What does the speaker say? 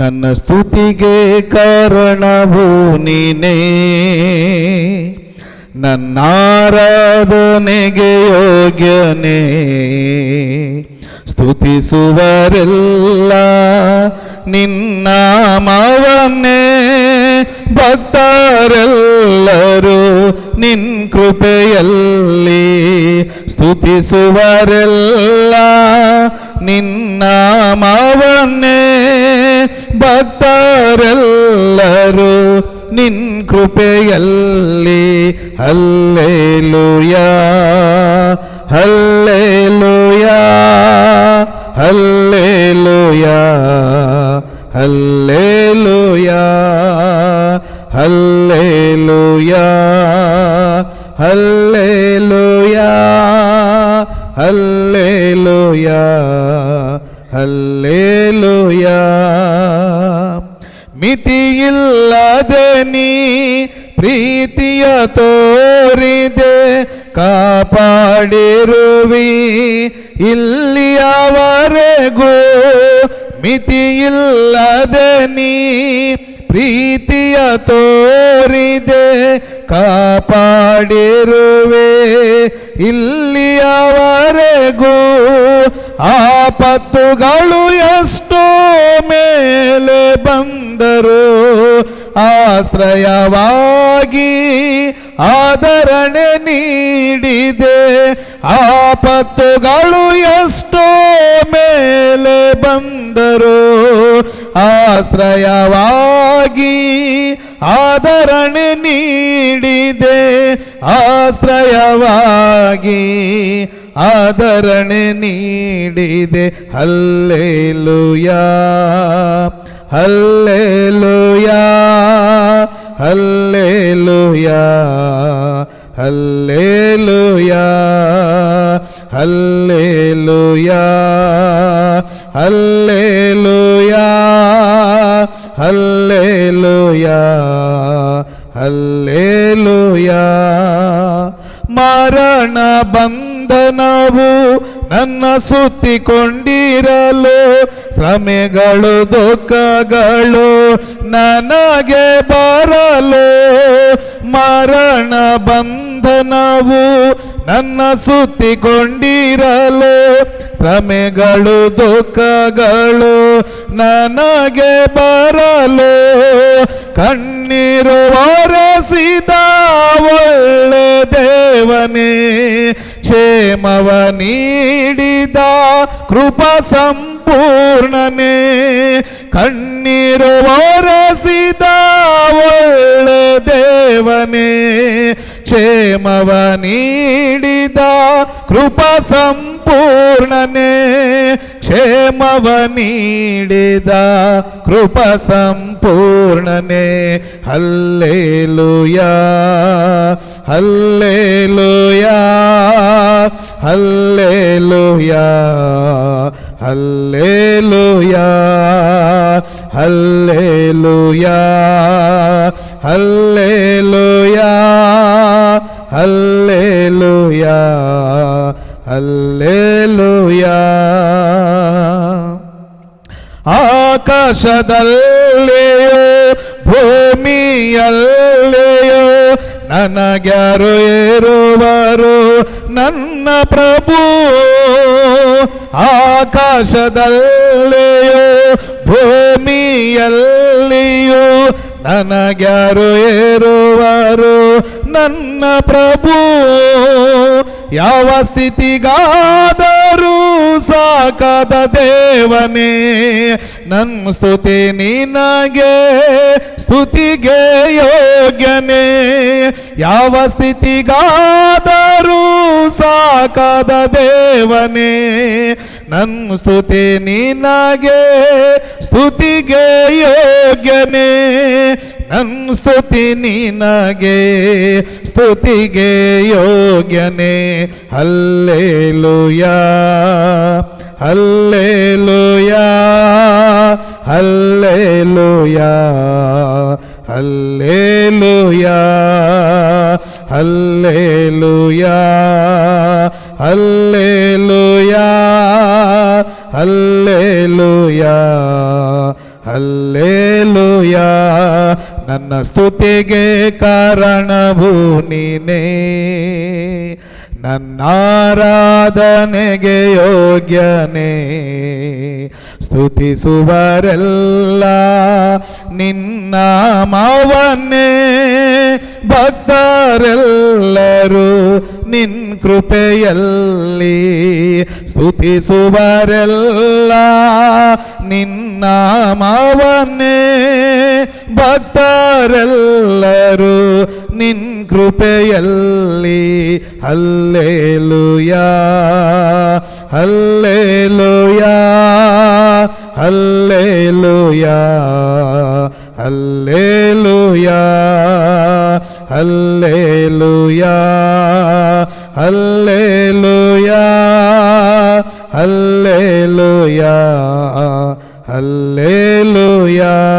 ನನ್ನ ಸ್ತುತಿಗೆ ಕಾರಣವು ನೀನೇ, ನನ್ನಾರಾಧನೆಗೆ ಯೋಗ್ಯನೇ. ಸ್ತುತಿಸುವರೆಲ್ಲ ನಿನ್ನಾಮವನ್ನೇ, ಭಕ್ತರೆಲ್ಲರೂ ನಿನ್ ಕೃಪೆಯಲ್ಲಿ. ಸ್ತುತಿಸುವರೆಲ್ಲ ನಿನ್ನಾಮವನ್ನೇ, ಭಕ್ತರೆಲ್ಲರೂ ನಿನ್ ಕೃಪೆಯಲ್ಲಿ. Hallelujah hallelujah hallelujah hallelujah hallelujah hallelujah hallelujah hallelujah. ಮಿತಿಯಿಲ್ಲದೆ ನೀ ಪ್ರೀತಿಯ ತೋರಿದೆ, ಕಾಪಾಡಿರುವಿ ಇಲ್ಲಿಯವರೆಗೂ. ಮಿತಿಯಿಲ್ಲದೆ ನೀ ಪ್ರೀತಿಯ ತೋರಿದೆ, ಕಾಪಾಡಿರುವೆ ಇಲ್ಲಿಯವರೆಗೂ. ಆಪತ್ತುಗಳು ಎಷ್ಟೋ ಮೇಲೆ ಬಂದರು, ಆಶ್ರಯವಾಗಿ ಆದರಣೆ ನೀಡಿದೆ. ಆಪತ್ತುಗಳು ಎಷ್ಟೋ ಮೇಲೆ ಬಂದರು, ಆಶ್ರಯವಾಗಿ ಆದರಣೆ ನೀಡಿದೆ. ಆಶ್ರಯವಾಗಿ ಆದರಣೆ ನೀಡಿದೆ. Hallelujah hallelujah hallelujah hallelujah hallelujah hallelujah hallelujah hallelujah. ಮರಣ ಬಂಧನವು ನನ್ನ ಸುತ್ತಿಕೊಂಡಿರಲು, ಶ್ರಮೆಗಳು ದುಃಖಗಳು ನನಗೆ ಬರಲು. ಮರಣ ಬಂಧನವು ನನ್ನ ಸುತ್ತಿಕೊಂಡಿರಲು, ಶ್ರಮೆಗಳು ದುಃಖಗಳು ನನಗೆ ಬರಲು. ಕಣ್ಣೀರು ಒರೆಸಿದ ಒಳ್ಳೆ ದೇವನೇ, ಕ್ಷೇಮವ ನೀಡಿದ ಕೃಪಾ ಸಂಪೂರ್ಣನೇ. ಕಣ್ಣೀರು ಒರೆಸಿದ ಒಳ್ಳೆ ದೇವನೇ, ಕ್ಷೇಮವ ನೀಡಿದ ಕೃಪಾ ಸಂಪೂರ್ಣನೇ. ಕ್ಷೇಮವ ನೀಡಿದ ಕೃಪಾ ಸಂಪೂರ್ಣನೇ. Hallelujah hallelujah hallelujah hallelujah hallelujah hallelujah hallelujah hallelujah. ಆಕಾಶದಲ್ಲಿಯೋ ಭೂಮಿಯಲ್ಲಿಯೋ ನನಗ್ಯಾರು ಇರುವರು ನನ್ನ ಪ್ರಭು. ಆಕಾಶದಲ್ಲಿಯೋ ಭೂಮಿಯಲ್ಲಿಯೋ ನನಗ್ಯಾರು ಇರುವರು ನನ್ನ ಪ್ರಭು. ಯಾವ ಸ್ಥಿತಿಗಾದರೂ ಸಾಕಾದ ದೇವನೇ, ನನ್ನ ಸ್ತುತಿ ನಿನಗೆ ಸ್ತುತಿಗೆ ಯೋಗ್ಯನೇ. ಯಾವ ಸ್ಥಿತಿಗಾದರೂ ಸಾಕಾದ ದೇವನೇ, ನನ್ನ ಸ್ತುತಿ ನಿನಗೆ ಸ್ತುತಿಗೆ ಯೋಗ್ಯನೇ. ನನ್ನ ಸ್ತುತಿ ನಿನಗೆ ಸ್ತುತಿಗೆ ಯೋಗ್ಯನೇ. Hallelujah hallelujah hallelujah hallelujah hallelujah hallelujah hallelujah hallelujah. ನನ್ನ ಸ್ತುತಿಗೆ ಕಾರಣವು ನೀನೇ, ನನ್ನ ಆರಾಧನೆಗೆ ಯೋಗ್ಯನೇ. ಸ್ತುತಿಸುವರೆಲ್ಲ ನಿನ್ನ ನಾಮವನ್ನೇ, ಭಕ್ತರೆಲ್ಲರೂ ನಿನ್ ಕೃಪೆಯಲ್ಲಿ. ಸ್ತುತಿಸುವರೆಲ್ಲ ನಿನ್ನ ನಾಮವನ್ನೇ, ಭಕ್ತರೆಲ್ಲರೂ ನಿನ್ ಕೃಪೆಯಲ್ಲಿ. Hallelujah hallelujah hallelujah hallelujah hallelujah hallelujah hallelujah hallelujah.